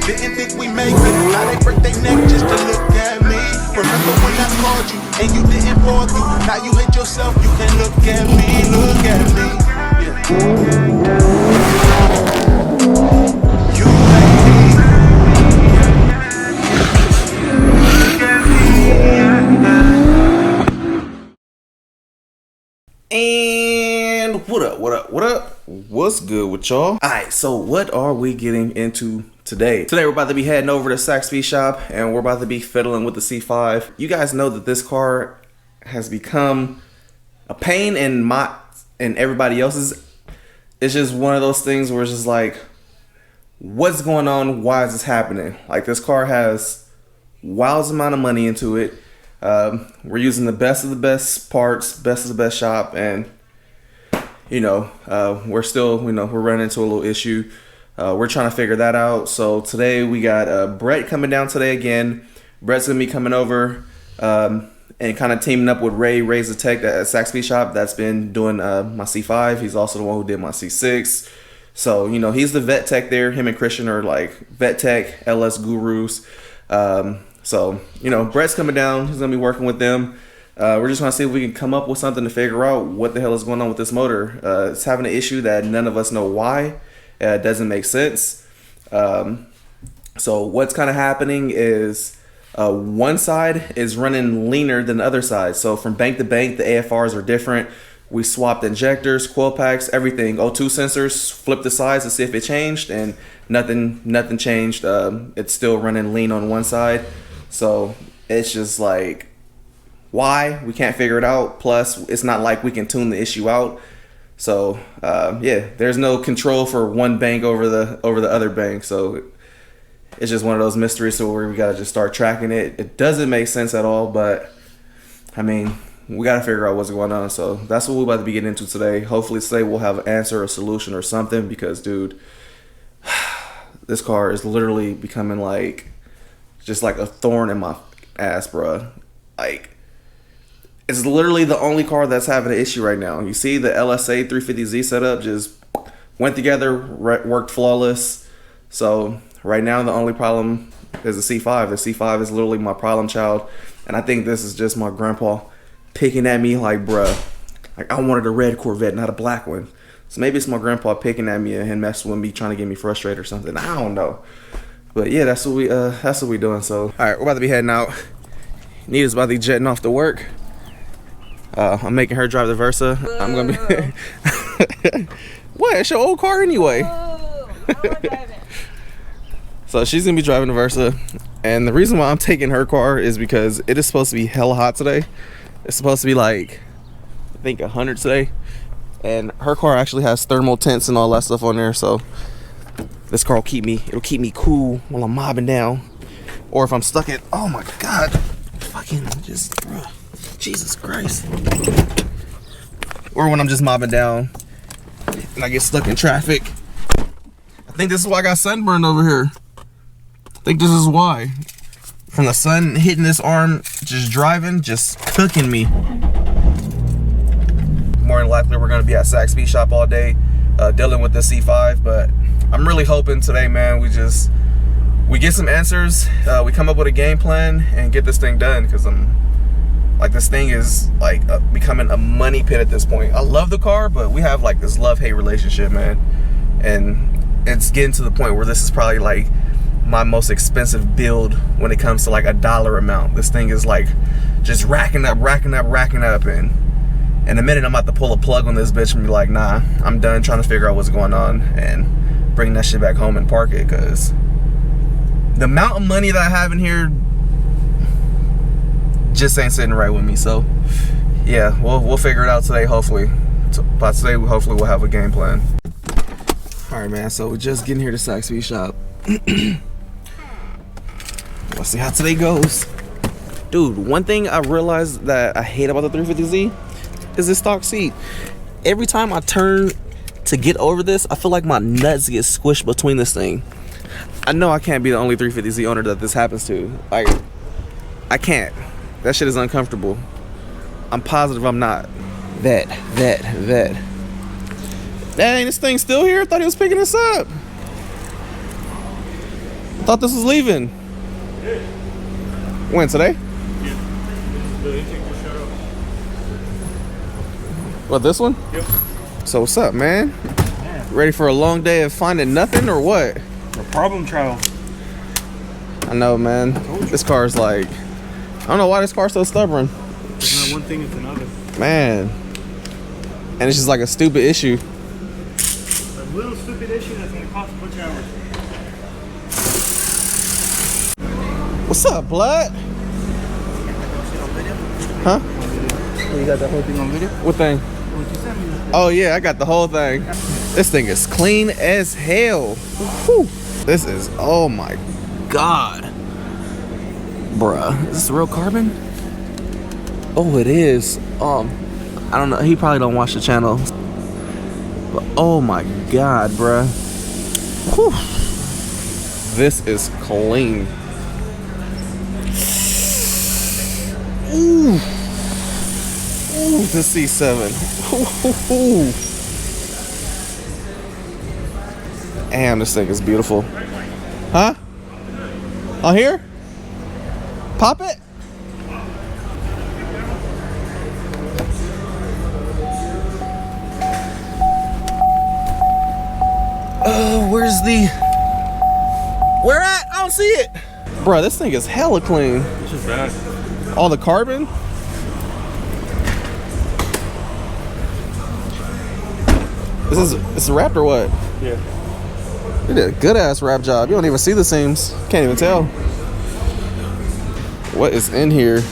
Didn't think we make it. Now they break their neck just to look at me. Remember when I called you and you didn't pull through? Now you hate yourself, you can look at me, look at me. You like me. And what up? What's good with y'all? Alright, so what are we getting into today? Today we're about to be heading over to Saxby shop and we're about to be fiddling with the C5. You guys know that this car has become a pain in my and everybody else's. It's just one of those things where it's just like, what's going on? Why is this happening? Like, this car has wild amount of money into it. We're using the best of the best parts, best of the best shop, and we're still, we're running into a little issue. We're trying to figure that out. So today we got Brett coming down today again. Brett's gonna be coming over and kind of teaming up with Ray's the tech at Saxby shop that's been doing my C5. He's also the one who did my C6. So he's the vet tech there. Him and Christian are like vet tech LS gurus. So, Brett's coming down. He's going to be working with them. We're just going to see if we can come up with something to figure out what the hell is going on with this motor. It's having an issue that none of us know why. It doesn't make sense. So what's kind of happening is one side is running leaner than the other side. So from bank to bank, the AFRs are different. We swapped injectors, coil packs, everything. O2 sensors, flipped the sides to see if it changed, and nothing changed. It's still running lean on one side. So it's just like, why? We can't figure it out. Plus, it's not like we can tune the issue out. So there's no control for one bank over the other bank. So it's just one of those mysteries. So where we gotta just start tracking it. It doesn't make sense at all, but I mean, we gotta figure out what's going on. So that's what we're about to be getting into today. Hopefully today we'll have an answer, a solution, or something. Because dude, this car is literally becoming like just like a thorn in my ass, bruh. Like, it's literally the only car that's having an issue right now. You see the LSA 350Z setup just went together, worked flawless. So right now the only problem is the C5. The C5 is literally my problem child. And I think this is just my grandpa picking at me like, bruh, like I wanted a red Corvette, not a black one. So maybe it's my grandpa picking at me and messing with me, trying to get me frustrated or something. I don't know. But yeah, that's what we doing. So all right, we're about to be heading out. Nita's about to be jetting off to work. I'm making her drive the Versa. I'm gonna be what? It's your old car anyway. So she's gonna be driving the Versa, and the reason why I'm taking her car is because it is supposed to be hella hot today. It's supposed to be like, I think 100 today, and her car actually has thermal tents and all that stuff on there. So this car will keep me cool while I'm mobbing down, or if I'm stuck at, oh my god, fucking just, bruh, Jesus Christ, or when I'm just mobbing down and I get stuck in traffic. I think this is why I got sunburned over here. I think this is why. From the sun hitting this arm, just driving, just cooking me. More than likely, we're gonna be at Saxby shop all day, dealing with the C5. But I'm really hoping today, man, we get some answers. We come up with a game plan and get this thing done. Because this thing is like becoming a money pit at this point. I love the car, but we have like this love-hate relationship, man. And it's getting to the point where this is probably like my most expensive build when it comes to like a dollar amount. This thing is like just racking up, and in a minute I'm about to pull a plug on this bitch and be like, nah, I'm done trying to figure out what's going on and bring that shit back home and park it. Because the amount of money that I have in here just ain't sitting right with me. So yeah, we'll figure it out today, hopefully. By today, hopefully we'll have a game plan. All right, man, so we're just getting here to Saxby shop. Let's see how today goes. Dude, one thing I realized that I hate about the 350Z is this stock seat. Every time I turn to get over this, I feel like my nuts get squished between this thing. I know I can't be the only 350Z owner that this happens to. Like, I can't. That shit is uncomfortable. I'm positive I'm not. Dang, this thing's still here? I thought he was picking this up. Thought this was leaving. When, today? What, this one? Yep. So what's up, man? Ready for a long day of finding nothing or what? A problem child. I know, man. This car is like, I don't know why this car's so stubborn. It's not one thing, it's another. Man. And it's just like a stupid issue. A little stupid issue that's gonna cost a bunch of hours. What's up, blood? Huh? You got the whole thing on video? What thing? What you sent me? Oh yeah, I got the whole thing. This thing is clean as hell. Whew. This is, oh my God. Bruh, is this real carbon? Oh, it is. I don't know, he probably don't watch the channel. But oh my God, bruh. Whew. This is clean. Ooh. Ooh, the C7. Ooh. Damn, this thing is beautiful. Huh? On here? Pop it? Where's the... Where at? I don't see it. Bruh, this thing is hella clean. It's just bad. All the carbon? It's a wrap or what? Yeah. You did a good ass wrap job. You don't even see the seams. Can't even tell. What is in here?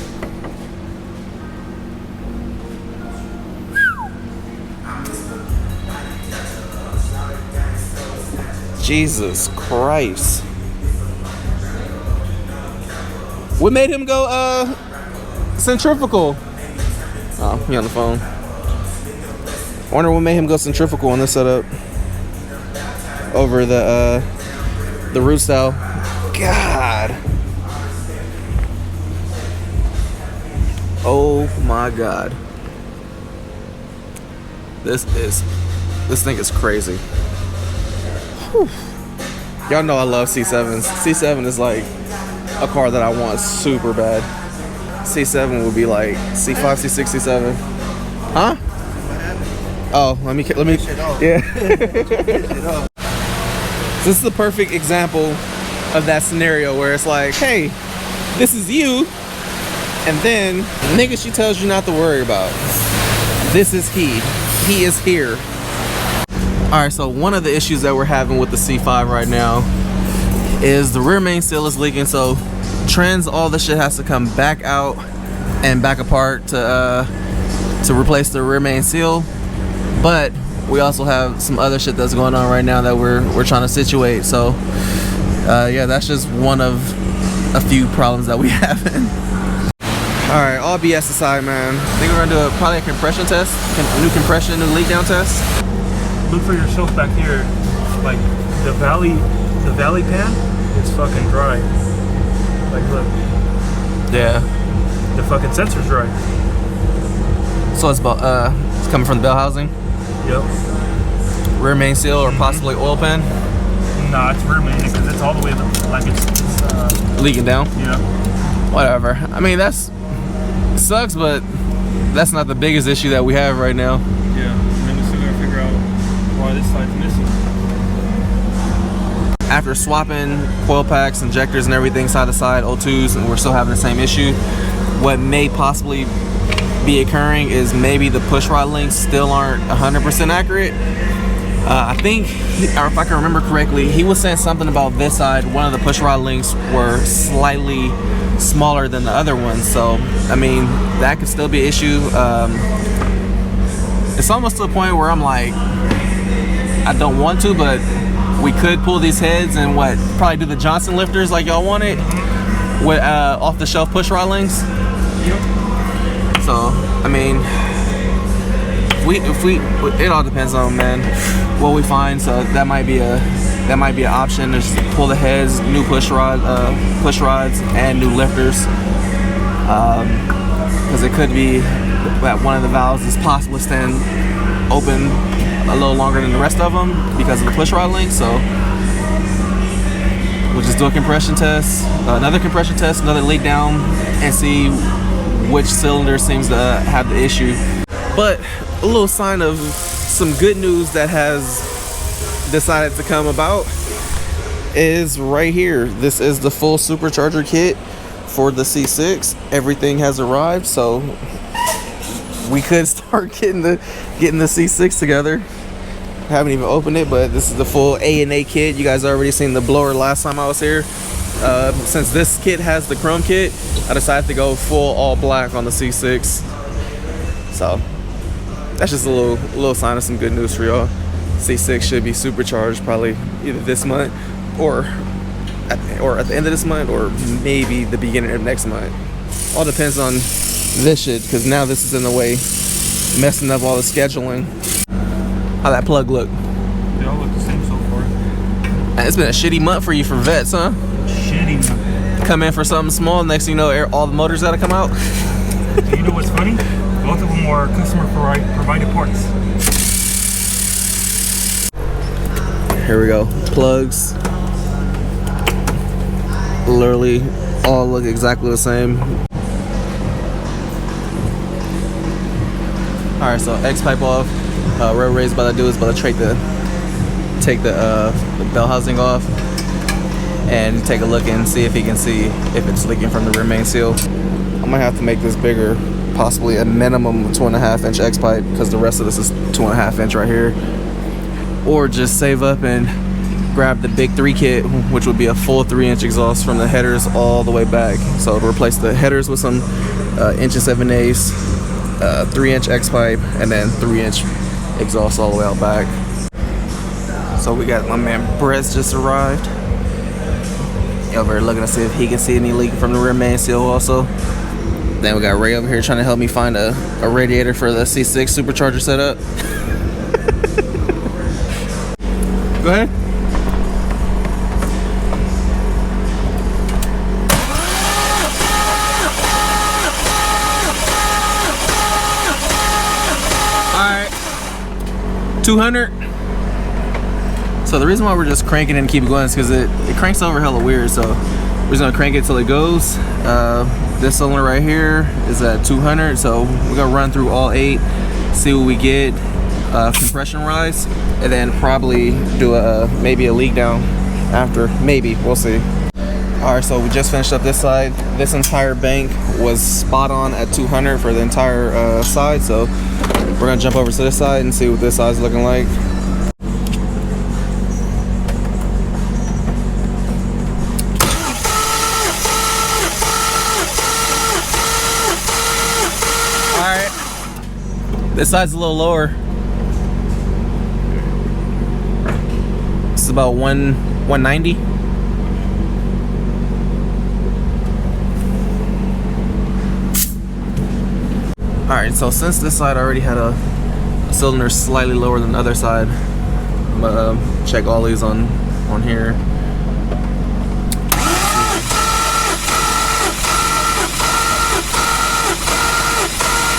Jesus Christ. What made him go centrifugal? Oh, he on the phone. I wonder what made him go centrifugal on this setup over the root style. God. Oh my God. This thing is crazy. Whew. Y'all know I love C7s. C7 is like a car that I want super bad. C7 would be like C5, C6, C7. Huh? Oh, let me yeah. This is the perfect example of that scenario where it's like, hey, this is you, and then nigga she tells you not to worry about. This is he is here. Alright, so one of the issues that we're having with the C5 right now is the rear main seal is leaking, so trends, all this shit has to come back out and back apart to replace the rear main seal. But we also have some other shit that's going on right now that we're trying to situate. So yeah, that's just one of a few problems that we have. Alright, all BS aside, man, I think we're gonna do probably a compression test, new compression, new leak down test. Look for yourself back here. Like the valley pan is fucking dry. Like look. Yeah. The fucking sensor's dry. So it's about it's coming from the bell housing. Yep. Rear main seal or possibly oil pan. Nah, it's rear main because it's all the way like it's leaking down. Yeah. Whatever. I mean that's sucks, but that's not the biggest issue that we have right now. Yeah. And then we still gotta figure out why this side's missing. After swapping coil packs, injectors, and everything side to side, O2s, and we're still having the same issue. What may possibly be occurring is maybe the pushrod links still aren't 100% accurate. I think, or if I can remember correctly, he was saying something about this side. One of the pushrod links were slightly smaller than the other ones. So, I mean, that could still be an issue. It's almost to the point where I'm like, I don't want to, but we could pull these heads and probably do the Johnson lifters like y'all wanted with off the shelf pushrod links. So, I mean, if we it all depends on, man, what we find. So that might be an option. Just pull the heads, new pushrods and new lifters, because it could be that one of the valves is possibly staying open a little longer than the rest of them because of the pushrod link. So We'll just do a compression test, another compression test, another leak down, and see which cylinder seems to have the issue. But a little sign of some good news that has decided to come about is right here. This is the full supercharger kit for the C6. Everything has arrived, so we could start getting the C6 together. Haven't even opened it, but this is the full A&A kit. You guys already seen the blower last time I was here. Since this kit has the chrome kit, I decided to go full all black on the C6. So that's just a little sign of some good news for y'all. C6 should be supercharged probably either this month or at the end of this month, or maybe the beginning of next month. All depends on this shit, because now this is in the way, messing up all the scheduling. How that plug look? They all look the same so far. It's been a shitty month for you for vets, huh? Shitty month. Come in for something small, next thing you know, all the motors gotta come out. You know what's funny? Both of them are customer provided parts. Here we go. Plugs. Literally all look exactly the same. Alright, so X pipe off. Ray Ray's about to do is about to take the bell housing off and take a look and see if he can see if it's leaking from the rear main seal. I might have to make this bigger, possibly a minimum 2.5 inch X pipe, because the rest of this is 2.5 inch right here. Or just save up and grab the big 3 kit, which would be a full 3-inch exhaust from the headers all the way back. So to replace the headers with some inch and 7/8, 3-inch X pipe, and then 3-inch exhaust all the way out back. So we got my man Brett's just arrived. Over here looking to see if he can see any leak from the rear main seal also. Then we got Ray over here trying to help me find a radiator for the C6 supercharger setup. Go ahead. Alright. 200. So the reason why we're just cranking and keep it going is because it cranks over hella weird. So we're just gonna crank it till it goes. This cylinder right here is at 200. So we're gonna run through all 8, see what we get. Compression rise, and then probably do maybe a leak down after. Maybe, we'll see. Alright, so we just finished up this side. This entire bank was spot on at 200 for the entire side, so we're gonna jump over to this side and see what this side's looking like. Alright, this side's a little lower. It's about 190. Alright, so since this side already had a cylinder slightly lower than the other side, I'm gonna check all these on here.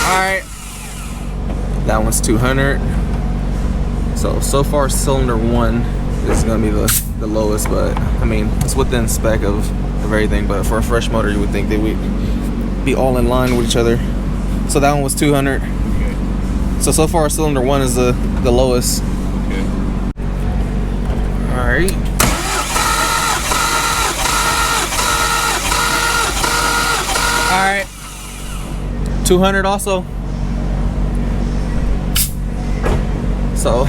Alright, that one's 200. So far cylinder 1 is gonna be the lowest, but I mean it's within spec of everything. But for a fresh motor, you would think they would be all in line with each other. So that one was 200. So far cylinder 1 is the lowest. Okay. All right. All right. 200 also. So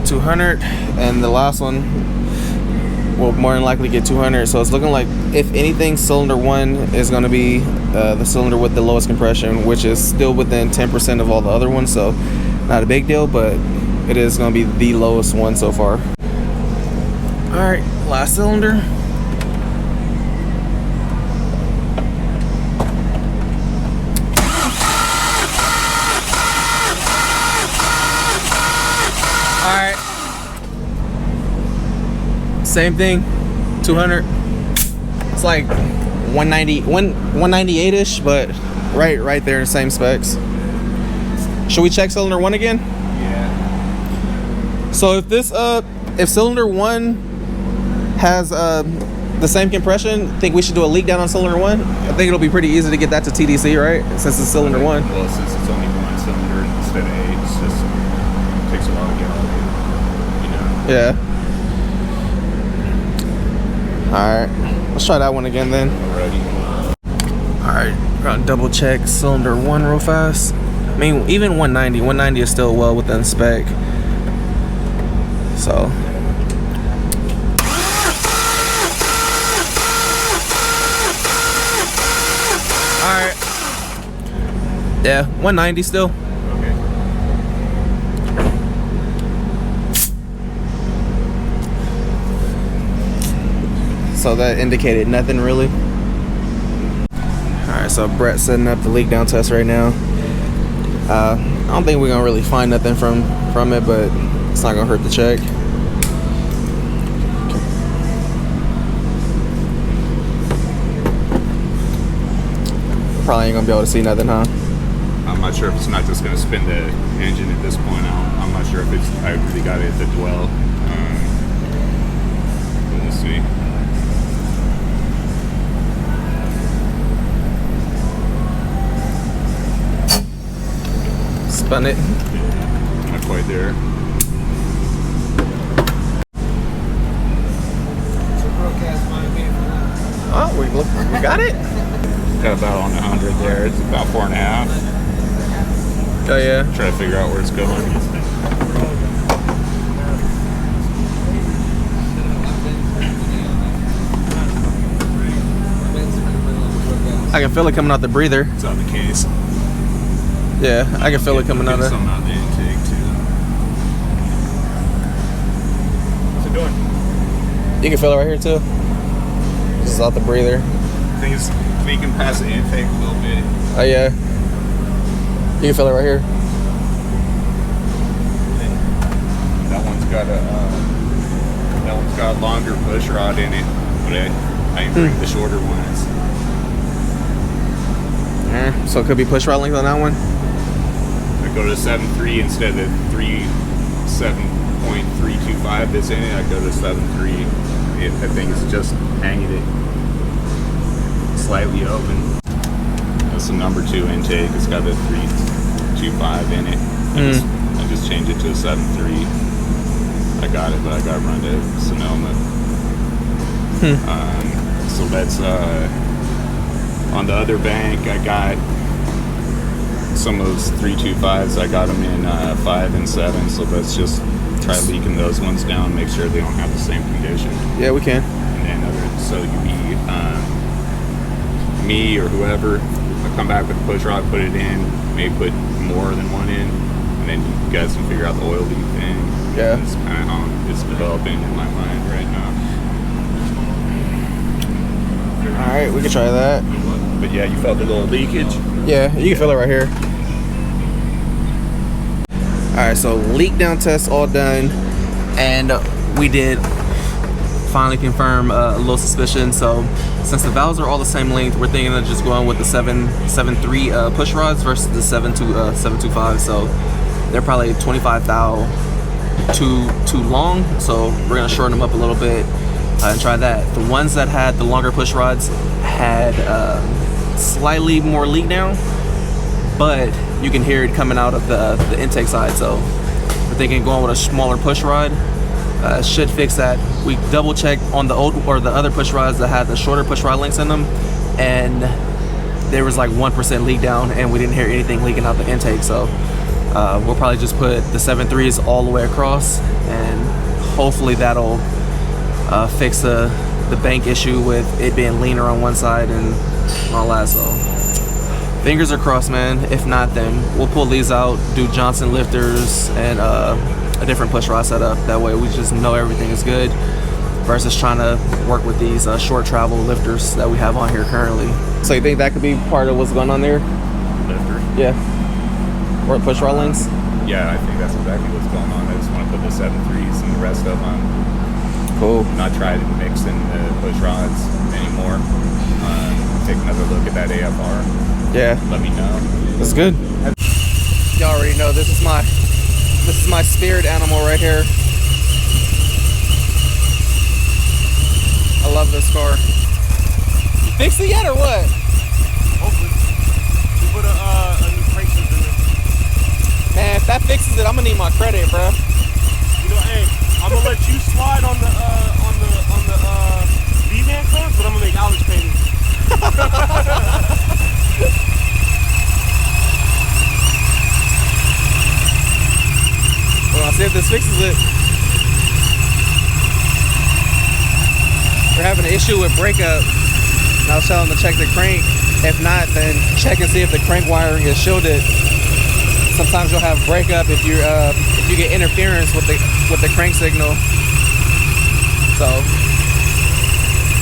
200, and the last one will more than likely get 200. So it's looking like, if anything, cylinder 1 is going to be the cylinder with the lowest compression, which is still within 10% of all the other ones. So not a big deal, but it is going to be the lowest one so far. All right, last cylinder. Alright. Same thing. 200. It's like 198-ish, but right there, in the same specs. Should we check cylinder 1 again? Yeah. So if cylinder 1 has The same compression. Think we should do a leak down on cylinder 1? I think it'll be pretty easy to get that to TDC, right? Since it's cylinder 1. Well, since it's only one cylinder instead of 8, it's just it takes a while to get all of it, you know. Yeah. Alright. Let's try that one again then. Alrighty. Alright, gonna double check cylinder 1 real fast. I mean, even 190. 190 is still well within spec. So. Alright. Yeah, 190 still. Okay. So that indicated nothing really. Alright, so Brett's setting up the leak down test right now. I don't think we're gonna really find nothing from it, but it's not gonna hurt to check. Probably ain't gonna be able to see nothing, huh? I'm not sure if it's not just going to spin the engine at this point. I'm not sure if I really got it to dwell. But we'll see. Spun it. Not quite there. Oh, we got it. Got about on 100 there. It's about 4.5. Oh yeah. Try to figure out where it's going. I can feel it coming out the breather. It's on the case. Yeah, I can feel it coming out of. Some out the intake too. What's it doing? You can feel it right here too. This is out the breather. I think it's leaking past the intake a little bit. Oh yeah. You can feel it right here. That one's got a longer push rod in it, but I ain't bring the shorter ones. So it could be push rod length on that one. I go to 7.3 instead of 7.325 that's in it. I go to 7.3. I think it's just hanging it slightly open. That's the number 2 intake. It's got a 3.25 in it. I just changed it to a 7.3. I got it, but I got to run to Sonoma. So that's on the other bank. I got some of those 3.25s. I got them in 5 and 7. So let's just try leaking those ones down. Make sure they don't have the same condition. Yeah, we can. And then so you be me or whoever. I'll come back with the push rod, put it in. Maybe put more than one in, and then you guys can figure out the oil leak thing. Yeah. It's kind of how it's developing in my mind right now. Alright, we can try that. But yeah, you felt a little leakage. Yeah, you can feel it right here. Alright, so leak down test all done. And we did finally confirm a little suspicion. So since the valves are all the same length, we're thinking of just going with the 7.3 push rods versus the 7.25. So they're probably 25 thou too long. So we're gonna shorten them up a little bit and try that. The ones that had the longer push rods had slightly more leak down, but you can hear it coming out of the intake side. So we're thinking going with a smaller push rod should fix that. We double checked on the old or the other push rods that had the shorter push rod lengths in them, and there was like 1% leak down, and we didn't hear anything leaking out the intake. So we'll probably just put the 7.3s all the way across, and hopefully that'll fix the bank issue with it being leaner on one side and all that. So fingers are crossed, man. If not, then we'll pull these out, do Johnson lifters and a different push rod setup. That way we just know everything is good versus trying to work with these short travel lifters that we have on here currently. So you think that could be part of what's going on there? Lifter. Yeah. Or push rod lengths? Yeah, I think that's exactly what's going on. I just want to put the 7.3s and the rest of them. Cool. Not try to mix in the push rods anymore. Take another look at that AFR. Yeah. Let me know. That's good. Y'all already know this is my spirit animal right here. I love this car. You fixed it yet or what? Hopefully. We put a new crank system in it. Man, if that fixes it, I'm gonna need my credit, bro. You know, hey, I'm gonna let you slide on the V-man class, but I'm gonna make Alex pay me. Well, I'll see if this fixes it. We're having an issue with breakup. And I was telling them to check the crank. If not, then check and see if the crank wiring is shielded. Sometimes you'll have breakup if you get interference with the crank signal. So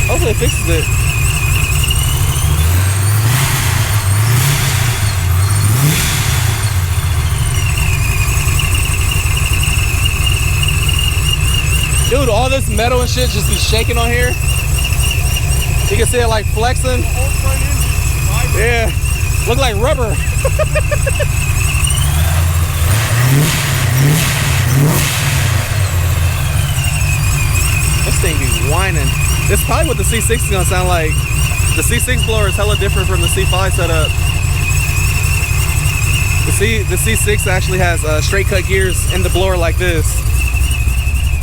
hopefully it fixes it. Dude, all this metal and shit just be shaking on here. You can see it like flexing. Yeah, look like rubber. This thing be whining. This is probably what the C6 is gonna sound like. The C6 blower is hella different from the C5 setup. The C6 actually has straight cut gears in the blower like this.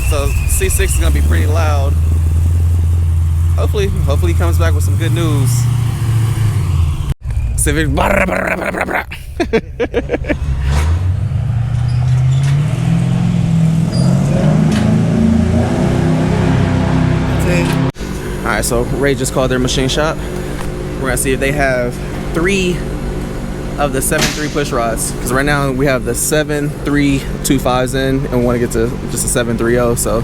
So C6 is gonna be pretty loud. Hopefully he comes back with some good news. See if it Alright, so Ray just called their machine shop. We're gonna see if they have 3 of the 7.3 push rods. Because right now we have the 7.325s in and we want to get to just a 7.30. So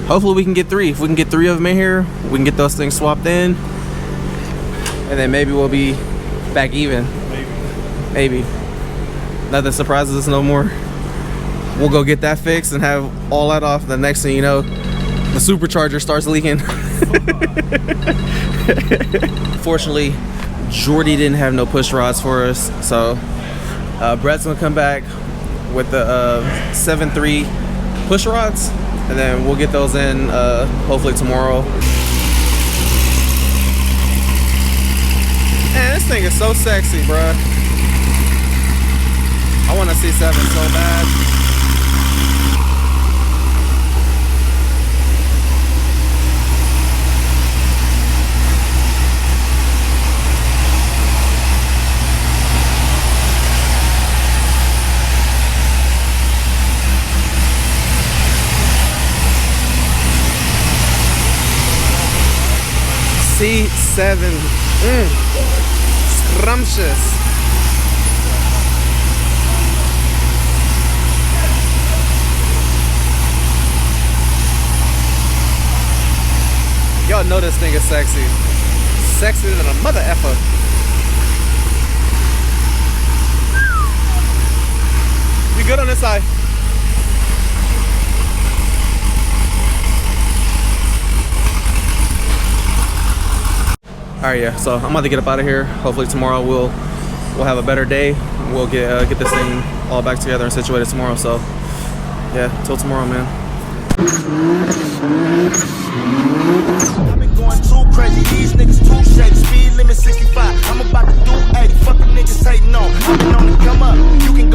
hopefully we can get 3. If we can get 3 of them in here, we can get those things swapped in. And then maybe we'll be back even. Maybe. Nothing surprises us no more. We'll go get that fixed and have all that off. The next thing you know, the supercharger starts leaking. Fortunately, Jordy didn't have no push rods for us, so Brett's gonna come back with the 7.3 push rods, and then we'll get those in hopefully tomorrow. Man, this thing is so sexy, bruh. I want a C7 so bad. C7, scrumptious. Y'all know this thing is sexy. Sexier than a mother effer. We good on this side? All right, yeah. So I'm about to get up out of here. Hopefully tomorrow we'll have a better day. We'll get this thing all back together and situated tomorrow. So yeah, till tomorrow, man. I've been going too crazy, these niggas too shady. Speed limit 65, I'm about to do 80. Fuck the niggas hating on. I've been on the come up, you can go